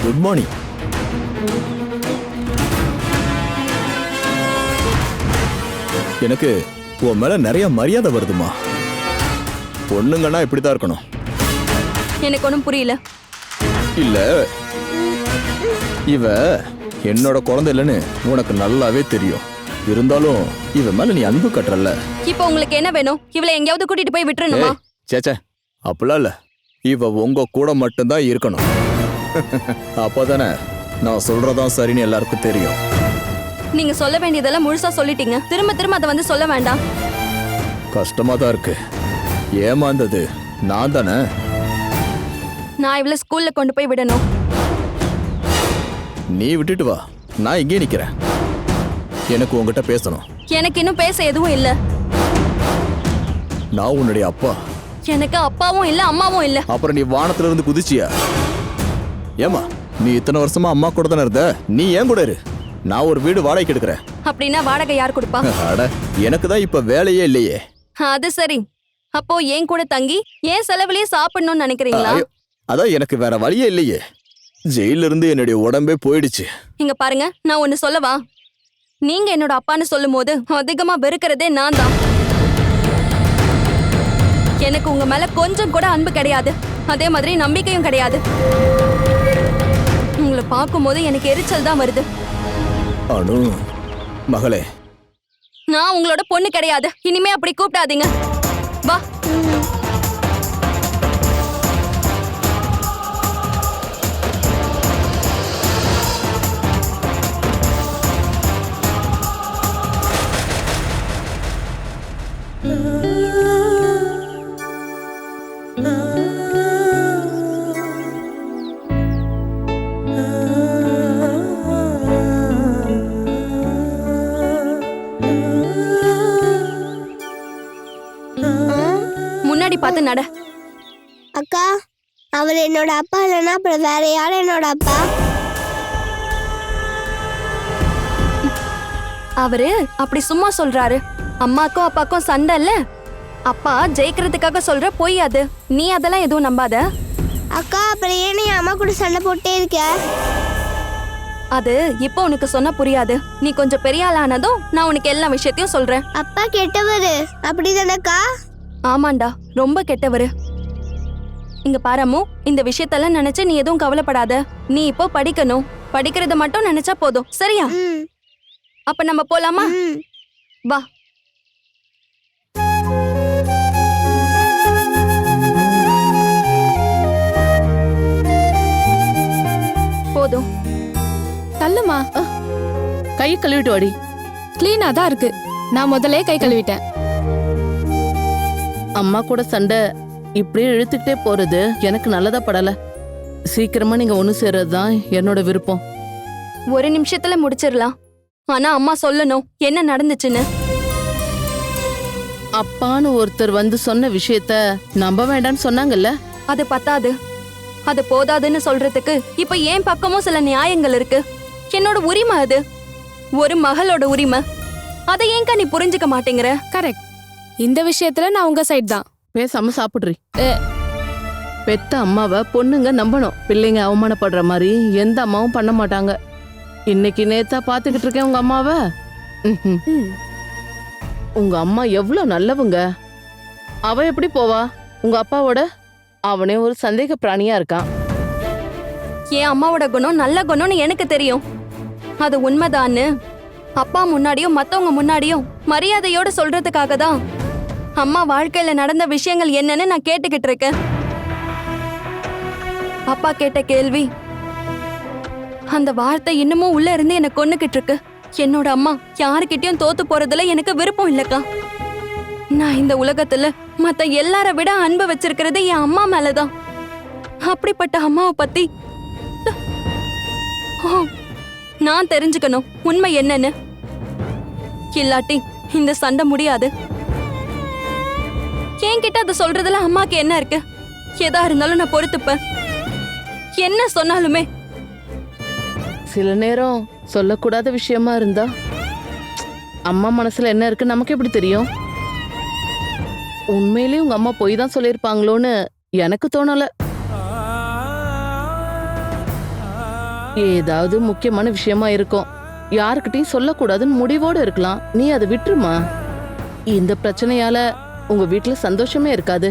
Good morning. எனக்கு உன் மேல நிறைய மரியாதை வருதுமா. பொண்ணுங்கன்னா இப்படிதான் இருக்கணும். எனக்கு ஒண்ணும் புரியல. இல்ல, இவ என்னோட குழந்தை இல்லைன்னு உனக்கு நல்லாவே தெரியும். இருந்தாலும் இவ மேல நீ அன்பு கட்டுறல. இப்போ உங்களுக்கு என்ன வேணும்? இவளை எங்கேயாவது கூட்டிட்டு போய் விட்டுறணுமா? சேச்சே, அப்படிலாம் இல்ல. இவ உங்க கூட மட்டும்தான் இருக்கணும். அப்பதானே நான் சொல்றதான் சரின்னு எல்லாருக்கும் தெரியும். நீங்க சொல்ல வேண்டியதெல்லாம் முழுசா சொல்லிட்டீங்க. திரும்ப திரும்ப அதை வந்து சொல்ல வேண்டாம். கஷ்டமா தான் இருக்கு. ஏமாந்தது நான் தானே. நான் இவளை ஸ்கூல்ல கொண்டு போய் விடணும். நீ விட்டுட்டு வா, நான் இங்கே நிக்கிறேன். எனக்கு உங்ககிட்ட பேசணும். எனக்கு இன்னும் பேச எதுவும் இல்ல. நான் உன்னுடைய அப்பா. எனக்கு அப்பாவும் இல்ல, அம்மாவும் இல்ல. அப்புறம் நீ வானத்துல இருந்து குதிச்சியா? ஏமா, நீ இத்தனை வருஷமா அம்மா கூட தானே இருந்த. நீ ஏன் கூட இரு. நான் ஒரு வீடு வாடகைக்கு எடுக்கிறேன். அப்படின்னா வாடகை யார் கொடுப்பா? அட, எனக்கு தான் இப்ப வேலையே இல்லையே. அது சரி. அப்போ என் கூட தங்கி ஏன் செலவுலயே சாப்பிடணும்னு நினைக்கிறீங்களா? அதான் எனக்கு வேற வழியே இல்லையே. ஜெயில இருந்து என்னுடைய உடம்பே போயிடுச்சு. இங்க பாருங்க, நான் ஒன்னு சொல்லவா? நீங்க என்னோட அப்பான்னு சொல்லும் போது அதிகமா வெறுக்கிறதே நான் தான். எனக்கு உங்க மேல கொஞ்சம் கூட அன்பு கிடையாது. அதே மாதிரி நம்பிக்கையும் கிடையாது. உங்களை பார்க்கும் போது எனக்கு எரிச்சல் தான் வருது. அனு மகளே, நான் உங்களோட பொண்ணு கிடையாது. இனிமே அப்படி கூப்பிடாதீங்க. வா. முன்னாடி பார்த்து நட. அக்கா, அவர் என்னோட அப்பா இல்லைன்னா அப்புறம் வேற யார் என்னோட அப்பா? அவரு அப்படி சும்மா சொல்றாரு. அம்மாக்கும் அப்பாக்கும் சண்டை இல்ல. அப்பா ஜெயிக்கிறதுக்காக சொல்ற பொய் அது. நீ அதெல்லாம் எதுவும் நம்பாத. அக்கா, அப்புறம் ஏன் நீ அம்மா கூட சண்டை போட்டே இருக்க? அது இப்போ உனக்கு சொன்னா புரியாது. நீ கொஞ்சம் பெரிய ஆளானதும் நான் உனக்கு எல்லா விஷயத்தையும் சொல்றேன். அப்பா கெட்டவரு, அப்படிதானக்கா? ஆமாண்டா, ரொம்ப கெட்டவரு. இங்க பாரம்மு, இந்த விஷயத்தெல்லாம் நினைச்சு நீ எதுவும் கவலைப்படாத. நீ இப்போ படிக்கணும். படிக்கிறத மட்டும் நினைச்சா போதும், சரியா? அப்ப நம்ம போலாமா? வா. போதும். தள்ளுமா. கை கழுவிட்டு வாடி. கிளீனா தான் இருக்கு. நான் முதல்ல கை கழுவிட்டேன். அம்மா கூட சண்டை இப்படியே இழுத்துக்கிட்டே போறது எனக்கு நல்லதா படல. சீக்கிரமா நீங்க ஒண்ணு சேர்றதுதான் என்னோட விருப்பம். ஒரு நிமிஷத்துல முடிச்சிடலாம். ஆனா அம்மா சொல்லணும் என்ன நடந்துச்சுன்னு. அப்பான்னு ஒருத்தர் வந்து சொன்ன விஷயத்த நம்ப வேண்டாம்னு சொன்னாங்கல்ல. அது பத்தாது, அது போதாதுன்னு சொல்றதுக்கு இப்ப ஏன் பக்கமும் சில நியாயங்கள் இருக்கு. என்னோட உரிமை அது, ஒரு மகளோட உரிமை. அதை ஏன்க்கா நீ புரிஞ்சுக்க மாட்டேங்கிற? கரெக்ட். இந்த விஷயத்துல நான் உங்க சைடு தான். பேசாம சாப்பிடுறீ. பெத்த அம்மாவை பொண்ணுங்க நம்பணும். பிள்ளைங்க அவமானப்படுற மாதிரி எந்த அம்மாவும் பண்ண மாட்டாங்க. இன்னைக்கு நேத்தா பாத்துக்கிட்டு இருக்கேன் உங்க அம்மாவை. உங்க அம்மா எவ்வளவு நல்லவங்க. அவ எப்படி போவா உங்க அப்பாவோட? அவனே ஒரு சந்தேக பிராணியா இருக்கான். என் அம்மாவோட குணம் நல்ல குணம்னு எனக்கு தெரியும். அது உண்மைதான்னு அப்பா முன்னாடியும் மத்தவங்க முன்னாடியும் மரியாதையோட சொல்றதுக்காக தான் அம்மா வாழ்க்கையில நடந்த விஷயங்கள் என்னன்னு நான் கேட்டுக்கிட்டு இருக்கேன். அப்பா கேட்ட கேள்வி, அந்த வார்த்தை இன்னமும் உள்ள இருந்து என்ன கொன்னுகிட்டு இருக்கு. என்னோட அம்மா யாருக்கிட்டயும் தோத்து போறதுல எனக்கு விருப்பம் இல்லக்கா. நான் இந்த உலகத்துல மத்த எல்லார விட அன்பு வச்சிருக்கிறது என் அம்மா மேலதான். அப்படிப்பட்ட அம்மாவை பத்தி நான் தெரிஞ்சுக்கணும் உண்மை என்னன்னு. இல்லாட்டி இந்த சண்டை முடியாது. என்கிட்ட அதை சொல்றதுல அம்மாக்கு என்ன இருக்கு? எதா இருந்தாலும் நான் பொறுத்துப்பேன். என்ன சொன்னாலுமே. சில நேரம் சொல்லக்கூடாத விஷயமா இருந்தா அம்மா மனசுல என்ன இருக்கு நமக்கு எப்படி தெரியும்? உண்மையிலேயே உங்க அம்மா போய் தான் சொல்லியிருப்பாங்களோன்னு எனக்கு தோணல. ஏதாவது முக்கியமான விஷயமா இருக்கும், யாருக்கிட்டையும் சொல்லக்கூடாதுன்னு முடிவோடு இருக்கலாம். நீ அதை விட்டுருமா. இந்த பிரச்சனையால உங்க வீட்டுல சந்தோஷமே இருக்காது.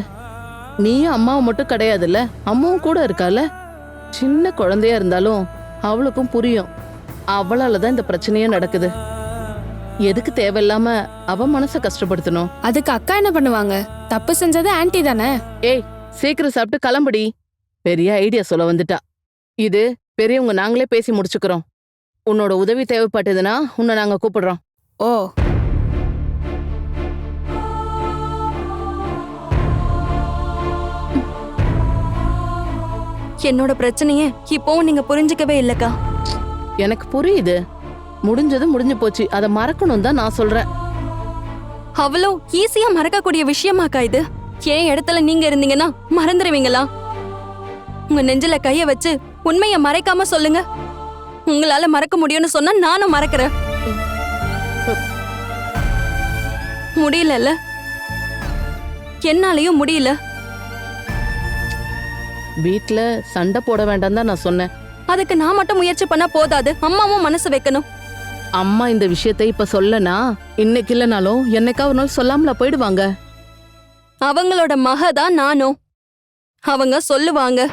நீயும் அம்மாவும் மட்டும் கிடையாதுல்ல, அம்மாவும் கூட இருக்கால. சின்ன குழந்தையா இருந்தாலும் அவளுக்கும் புரியும். அவளாலதான் இந்த பிரச்சனையே நடக்குது. எதுக்கு தேவையில்லாம அவ மனசை கஷ்டப்படுத்தணும்? அதுக்கு அக்கா என்ன பண்ணுவாங்க? தப்பு செஞ்சது ஆன்ட்டி தானே. ஏய், சீக்கிரம் சாப்பிட்டு கிளம்புடி. பெரிய ஐடியா சொல்ல வந்துட்டா. இது பெரியவங்க நாங்களே பேசி முடிச்சுக்கிறோம். உன்னோட உதவி தேவைப்பட்டதுன்னா உன்னை நாங்க கூப்பிடுறோம். ஓ, என்னோட பிரச்சனைய இப்பவும் நீங்க புரிஞ்சுக்கவே இல்லக்கா. எனக்கு புரியுது. முடிஞ்சது முடிஞ்சு போச்சு. அதை மறக்கணும் தான் நான் சொல்றேன். அவ்வளோ ஈஸியா மறக்கக்கூடிய விஷயமாக்கா இது? ஏன் இடத்துல நீங்க இருந்தீங்கன்னா மறந்துடுவீங்களா? உங்க நெஞ்சில கைய வச்சு உண்மைய மறைக்காம சொல்லுங்க. உங்களால மறக்க முடியும்னு சொன்னா நானும் மறக்கிறேன். முடியல, என்னாலயும் முடியல. வீட்ல சண்டை போட வேண்டாம் தான் நான் சொன்னேன். அதுக்கு நான் மட்டும் முயற்சி பண்ணா போதாது, அம்மாவும் மனசு வைக்கணும். அம்மா இந்த விஷயத்தை இப்ப சொல்லனா இன்னைக்கு இல்லனாலும் என்னைக்கா ஒரு நாள் சொல்லாமல போயிடுவாங்க. அவங்களோட மக தான் நானும். அவங்க சொல்லுவாங்க.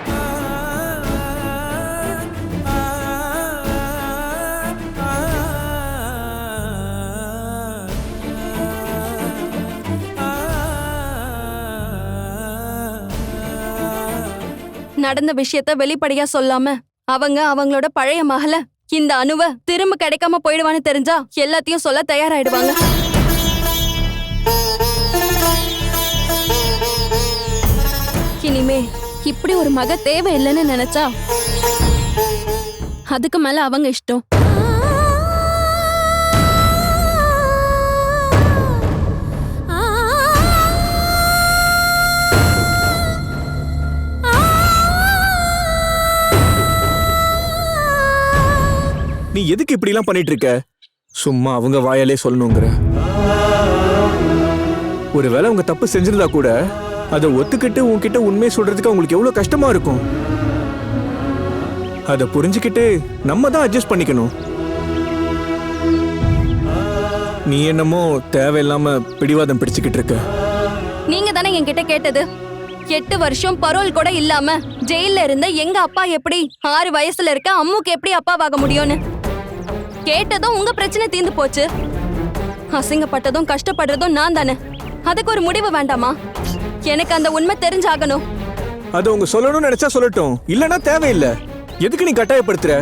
நடந்த விஷயத்த வெளிப்படையா சொல்லாம அவங்க அவங்களோட பழைய மகள இந்த அணுவை திரும்ப கிடைக்காம போயிடுவான்னு தெரிஞ்சா எல்லாத்தையும் சொல்ல தயாராயிடுவாங்க. இனிமே இப்படி ஒரு மக தேவையில்லைன்னு நினைச்சா அதுக்கு மேல அவங்க இஷ்டம். நீ எதுக்கு இப்படி எல்லாம் பண்ணிட்டு இருக்க? சும்மா அவங்க வாயாலே சொல்லணுங்கிற. ஒருவேளை அவங்க தப்பு செஞ்சிருந்தா கூட அதை ஒத்துக்கிட்டு உன்கிட்ட உண்மையை சொல்றதுக்கு அவங்களுக்கு எவ்வளவு கஷ்டமா இருக்கும். அதை புரிஞ்சுக்கிட்டு நம்ம தான் அட்ஜஸ்ட் பண்ணிக்கணும். நீ என்னமோ தேவையில்லாம பிடிவாதம் பிடிச்சுக்கிட்டு இருக்க. நீங்க தானே என்கிட்ட கேட்டது 8 வருஷம் பரோல் கூட இல்லாம ஜெயில இருந்த எங்க அப்பா எப்படி 6 வயசுல இருக்க அம்முக்கு எப்படி அப்பாவாக முடியும்னு. கேட்டதும் உங்க பிரச்சனை தீர்ந்து போச்சு. அசிங்கப்பட்டதும் கஷ்டப்படுறதும் நான் தானே. அதுக்கு ஒரு முடிவு வேண்டாமா? எனக்கு அந்த உண்மை தெரிஞ்சாகணும். அது உங்க சொல்லணும்னு நினைச்சா சொல்லட்டும், இல்லனா தேவையில்லை. எதுக்கு நீ கட்டாயப்படுத்துற?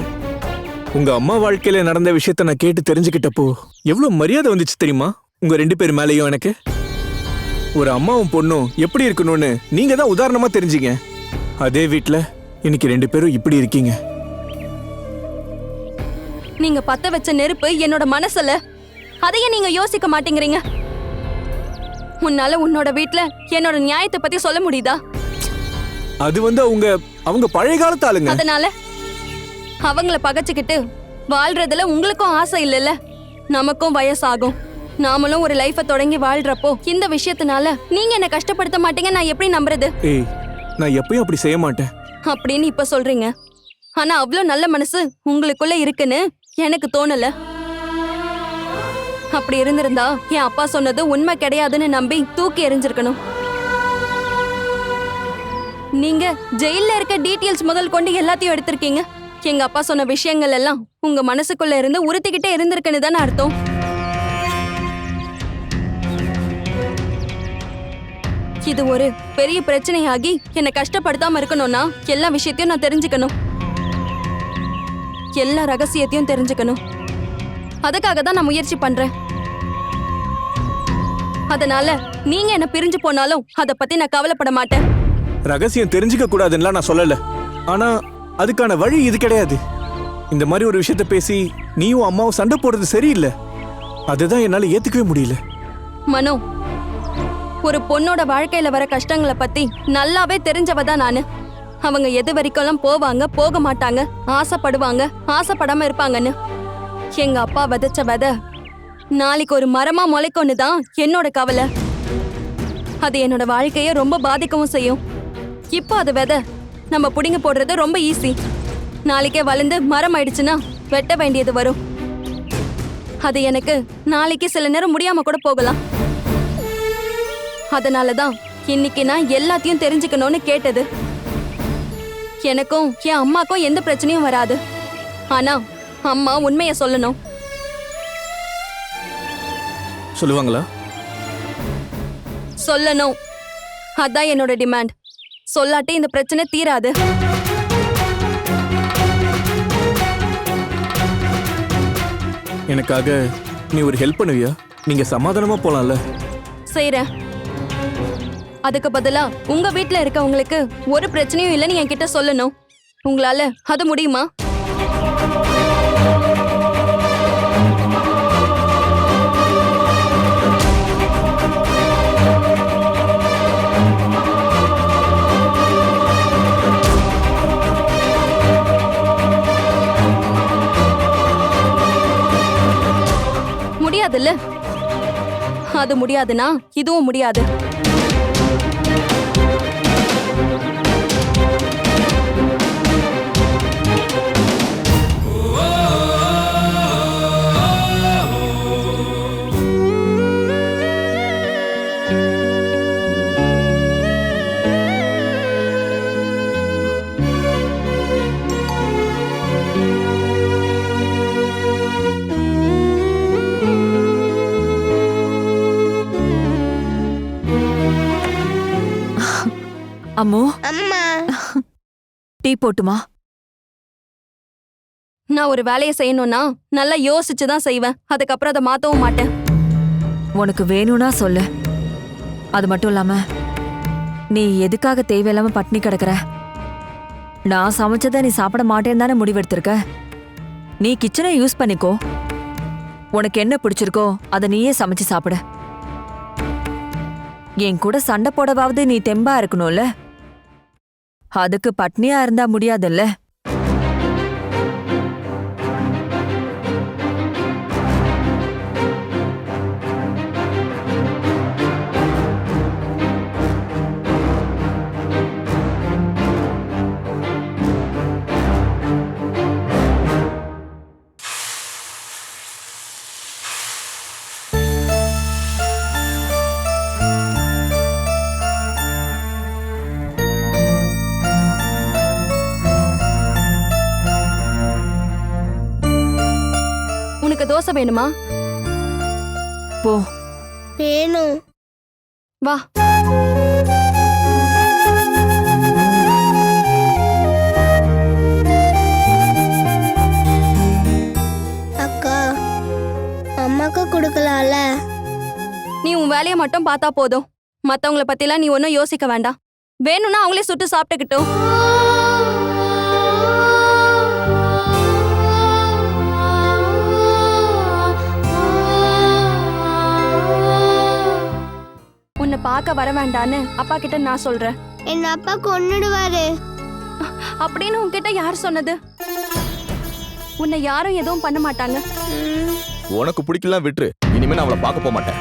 உங்க அம்மா வாழ்க்கையில நடந்த விஷயத்த நான் கேட்டு தெரிஞ்சுக்கிட்டப்போ எவ்வளவு மரியாதை வந்துச்சு தெரியுமா உங்க 2 பேர் மேலேயும் எனக்கு. ஒரு அம்மாவும் பொண்ணும் எப்படி இருக்கணும்னு நீங்க தான் உதாரணமா தெரிஞ்சீங்க. அதே வீட்ல இன்னைக்கு 2 பேரும் இப்படி இருக்கீங்க. நீங்க பத்த வச்ச நெருப்பு என்னோட மனசுல, அதையே நீங்க யோசிக்க மாட்டேங்கிறீங்க. உன்னால உன்னோட வீட்ல என்னோட நியாயத்தை பத்தி சொல்ல முடியுதா? அது அவங்க பழைய காலத்து ஆளுங்க. அதனால அவங்கள பகைச்சுக்கிட்டு வாழ்றதுல உங்களுக்கும் ஆசை இல்லைல்ல? நமக்கும் வயசாகும். நாமளும் ஒரு லைஃப தொடங்கி வாழ்றப்போ இந்த விஷயத்தினால நீங்க என்ன கஷ்டப்படுத்த மாட்டீங்க நான் எப்படி நம்புறது? ஏய், நான் எப்பயும் அப்படி செய்ய மாட்டேன் அப்படின்னு இப்ப சொல்றீங்க. ஆனா அவ்வளவு நல்ல மனசு உங்களுக்குள்ள இருக்குன்னு எனக்கு தோணல. அப்படி இருந்திருந்தா என் அப்பா சொன்னது உண்மை கிடையாதுன்னு நம்பி தூக்கி எறிஞ்சிருக்கணும். நீங்க ஜெயில்ல இருக்க டீட்டெயில்ஸ் முதல் கொண்டு எல்லாத்தையும் எடுத்திருக்கீங்க. எங்க அப்பா சொன்ன விஷயங்கள் எல்லாம் உங்க மனசுக்குள்ள இருந்து உறுத்திக்கிட்டே இருந்திருக்குன்னு தானே அர்த்தம். இது ஒரு பெரிய பிரச்சனையாகி என்னை கஷ்டப்படுத்தாம இருக்கணும்னா எல்லா விஷயத்தையும் நான் தெரிஞ்சுக்கணும். எல்லா ரகசியத்தையும் தெரிஞ்சுக்கணும். அதுக்காக தான் நான் முயற்சி பண்றேன். அதனால நீங்க என்ன பிரிஞ்சு போனாலும் அத பத்தி நான் கவலைப்பட மாட்டேன். ரகசியம் தெரிஞ்சுக்க கூடாதுன்னு நான் சொல்லல. ஆனா அதுக்கான வழி இது கிடையாது. இந்த மாதிரி ஒரு விஷயத்த பேசி நீயும் அம்மாவும் சண்டை போடுறது சரியில்லை. அதுதான் என்னால ஏத்துக்கவே முடியல. மனோ, ஒரு பொண்ணோட வாழ்க்கையில வர கஷ்டங்களை பத்தி நல்லாவே தெரிஞ்சவ தான் நானு. அவங்க எது வரைக்கும் போவாங்க, போக மாட்டாங்க, ஆசைப்படுவாங்க, ஆசைப்படாம இருப்பாங்கன்னு. எங்க அப்பா விதைச்ச விதை நாளைக்கு ஒரு மரமா முளைக்கும்னு தான் என்னோட கவலை. அது என்னோட வாழ்க்கைய ரொம்ப பாதிக்கவும் செய்யும். இப்போ அது விதை நம்ம புடிங்க போடுறது ரொம்ப ஈஸி. நாளைக்கே வளர்ந்து மரம் ஆயிடுச்சுன்னா வெட்ட வேண்டியது வரும். அது எனக்கு நாளைக்கு சில நேரம் முடியாம கூட போகலாம். அதனாலதான் இன்னைக்கு நான் எல்லாத்தையும் தெரிஞ்சுக்கணும்னு கேட்டது. எனக்கும் என் அம்மாக்கும் எந்த பிரச்சனையும் வராது. ஆனா அம்மா உண்மையை சொல்லணும். சொல்லுவாங்களா? சொல்லணும். அதான் என்னோட டிமாண்ட். சொல்லாட்டி இந்த பிரச்சனை தீராது. எனக்காக நீ ஒரு ஹெல்ப் பண்ணுவியா? நீங்க சமாதானமா போலாம்ல? செய்றேன். அதுக்கு பதிலா உங்க வீட்ல இருக்கவங்களுக்கு ஒரு பிரச்சனையும் இல்லைன்னு என்கிட்ட சொல்லணும். உங்களால அது முடியுமா? முடியாதுல்ல? அது முடியாதுன்னா இதுவும் முடியாது. அம்மு, அம்மா, டீ போட்டுமா? நான் ஒரு வேலையை செய்யணும்னா நல்லா யோசிச்சு தான் செய்வேன். அதுக்கப்புறம் அதை மாத்தவும் மாட்டேன். உனக்கு வேணும்னா சொல்லு. அது மட்டும் இல்லாம நீ எதுக்காக தேவையில்லாம பட்னி கிடக்குற? நான் சமைச்சதை நீ சாப்பிட மாட்டேன்னு தானே முடிவெடுத்திருக்க. நீ கிச்சனை யூஸ் பண்ணிக்கோ. உனக்கு என்ன பிடிச்சிருக்கோ அதை நீயே சமைச்சு சாப்பிட. என் கூட சண்டை போடவாவது நீ தெம்பா இருக்கணும்ல. அதுக்கு பட்னியா இருந்தா முடியாதுல்ல. உனக்கு தோசை வேணுமா? போ. வேணும். வா. அக்கா, அம்மாக்கு கொடுக்கலாம்ல? நீ உன் வேலையை மட்டும் பார்த்தா போதும். மத்தவங்கள பத்திலாம் நீ ஒன்னும் யோசிக்க வேண்டாம். வேணும்னா அவங்களே சுட்டு சாப்பிட்டுக்கிட்டோம். உன்னை பார்க்க வர வேண்டான்னு அப்பா கிட்ட நான் சொல்றேன். என் அப்பா கொன்னுடுவாரு. அப்படின்னு உன்கிட்ட யார் சொன்னது? உன்னை யாரும் எதுவும் பண்ண மாட்டாங்க. உனக்கு பிடிக்கலாம் விட்டுரு. இனிமே நான் அவளை பார்க்க போக மாட்டேன்.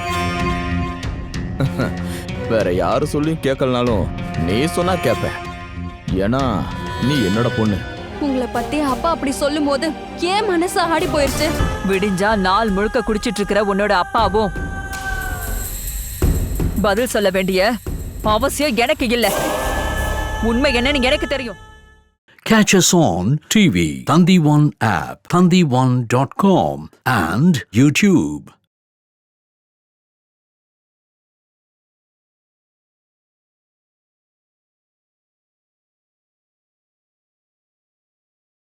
வேற யாரு சொல்லியும் கேட்கலனாலும் நீ சொன்னா கேட்பேன். ஏன்னா நீ என்னோட பொண்ணு. உங்களை பத்தி அப்பா அப்படி சொல்லும் போது ஏன் மனசு ஆடி போயிருச்சு. விடிஞ்சா நாள் முழுக்க குடிச்சிட்டு இருக்கிற உன்னோட அப்பாவும் பதில் சொல்ல வேண்டிய அவசியம் எனக்கு இல்ல. உண்மை என்னன்னு எனக்கு தெரியும். Catch us on TV, Thandivan app, thandivan.com and YouTube.